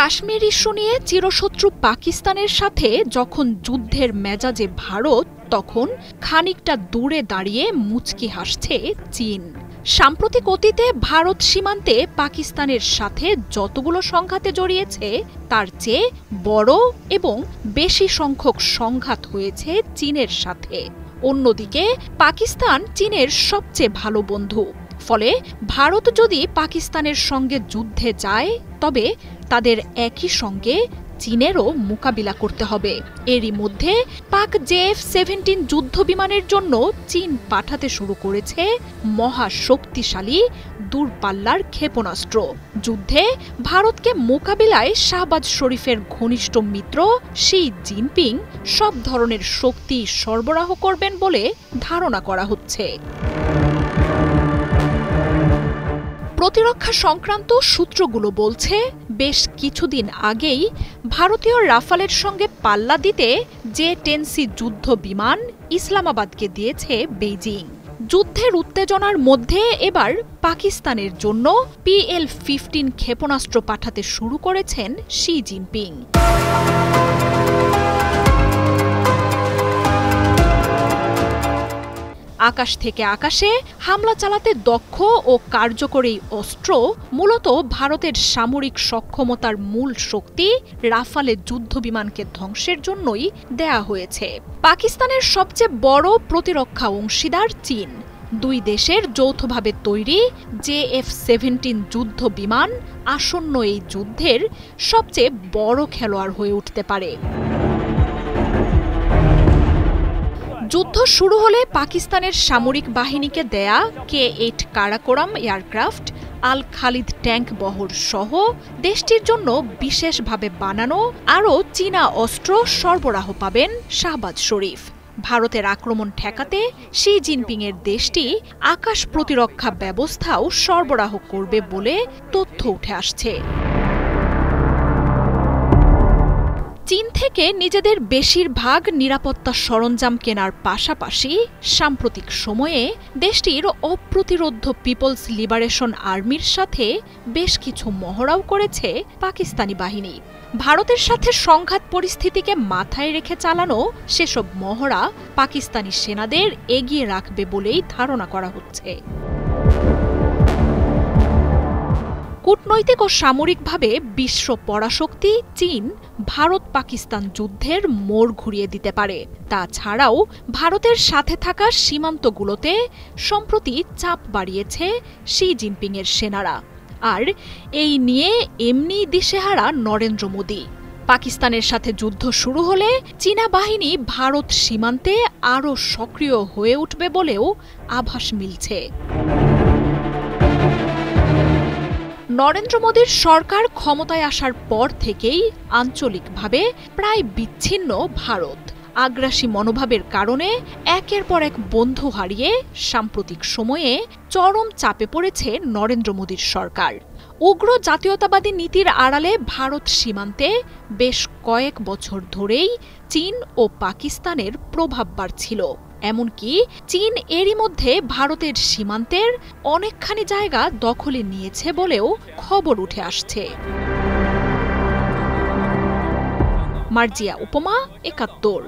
Kashmir issue নিয়ে চিরশত্রু পাকিস্তানের সাথে যখন যুদ্ধের মেজাজে ভারত, তখন খানিকটা দূরে দাঁড়িয়ে মুচকি হাসছে চীন। সাম্প্রতিক অতীতে ভারত সীমান্তে পাকিস্তানের সাথে যতগুলো সংঘাতে জড়িয়েছে তার চেয়ে বড় এবং বেশি সংখ্যক সংঘাত হয়েছে চীনের সাথে। অন্যদিকে পাকিস্তান চীনের সবচেয়ে ভালো বন্ধু। ফলে ভারত যদি পাকিস্তানের সঙ্গে যুদ্ধে যায় তবে তাদের একই সঙ্গে চীনেরও মোকাবিলা করতে হবে। এরই মধ্যে পাক JF-17 যুদ্ধ বিমানের জন্য চীন পাঠাতে শুরু করেছে মহাশক্তিশালী দূরপাল্লার ক্ষেপণাস্ত্র। যুদ্ধে ভারতকে মোকাবিলায় শাহবাজ শরীফের ঘনিষ্ঠ মিত্র শি জিনপিং সব ধরনের শক্তি সরবরাহ করবেন বলে ধারণা করা হচ্ছে। প্রতিরক্ষা সংক্রান্ত সূত্রগুলো বলছে, বেশ কিছুদিন আগেই ভারতীয় রাফালের সঙ্গে পাল্লা দিতে J-10C যুদ্ধ বিমান ইসলামাবাদকে দিয়েছে বেইজিং। যুদ্ধের উত্তেজনার মধ্যে এবার পাকিস্তানের জন্য PL-15 ক্ষেপণাস্ত্র পাঠাতে শুরু করেছেন শি জিনপিং। আকাশ থেকে আকাশে হামলা চালাতে দক্ষ ও কার্যকরী অস্ত্র মূলত ভারতের সামরিক সক্ষমতার মূল শক্তি রাফালের যুদ্ধবিমানকে ধ্বংসের জন্যই দেয়া হয়েছে। পাকিস্তানের সবচেয়ে বড় প্রতিরক্ষা অংশীদার চীন। দুই দেশের যৌথভাবে তৈরি JF-17 যুদ্ধ বিমান আসন্ন এই যুদ্ধের সবচেয়ে বড় খেলোয়াড় হয়ে উঠতে পারে। যুদ্ধ শুরু হলে পাকিস্তানের সামরিক বাহিনীকে দেয়া K-8 কারাকোরাম এয়ারক্রাফট, আল খালিদ ট্যাঙ্ক বহর সহ দেশটির জন্য বিশেষভাবে বানানো আরও চীনা অস্ত্র সরবরাহ পাবেন শাহবাজ শরীফ। ভারতের আক্রমণ ঠেকাতে শি জিনপিংয়ের দেশটি আকাশ প্রতিরক্ষা ব্যবস্থাও সরবরাহ করবে বলে তথ্য উঠে আসছে। চীন থেকে নিজেদের বেশিরভাগ নিরাপত্তা সরঞ্জাম কেনার পাশাপাশি সাম্প্রতিক সময়ে দেশটির অপ্রতিরোধ্য পিপলস লিবারেশন আর্মির সাথে বেশ কিছু মহড়াও করেছে পাকিস্তানি বাহিনী। ভারতের সাথে সংঘাত পরিস্থিতিকে মাথায় রেখে চালানো সেসব মহড়া পাকিস্তানি সেনাদের এগিয়ে রাখবে বলেই ধারণা করা হচ্ছে। কূটনৈতিক ও সামরিকভাবে বিশ্ব পরাশক্তি চীন ভারত পাকিস্তান যুদ্ধের মোড় ঘুরিয়ে দিতে পারে। তাছাড়াও ভারতের সাথে থাকা সীমান্তগুলোতে সম্প্রতি চাপ বাড়িয়েছে শি জিনপিংয়ের সেনারা। আর এই নিয়ে এমনি দিশেহারা নরেন্দ্র মোদী। পাকিস্তানের সাথে যুদ্ধ শুরু হলে চীনা বাহিনী ভারত সীমান্তে আরও সক্রিয় হয়ে উঠবে বলেও আভাস মিলছে। নরেন্দ্র মোদীর সরকার ক্ষমতায় আসার পর থেকেই আঞ্চলিকভাবে প্রায় বিচ্ছিন্ন ভারত। আগ্রাসী মনোভাবের কারণে একের পর এক বন্ধু হারিয়ে সাম্প্রতিক সময়ে চরম চাপে পড়েছে নরেন্দ্র মোদীর সরকার। উগ্র জাতীয়তাবাদী নীতির আড়ালে ভারত সীমান্তে বেশ কয়েক বছর ধরেই চীন ও পাকিস্তানের প্রভাব বাড়ছিল। এমনকি চীন এরই মধ্যে ভারতের সীমান্তের অনেকখানি জায়গা দখলে নিয়েছে বলেও খবর উঠে আসছে। মার্জিয়া উপমা, ৭১।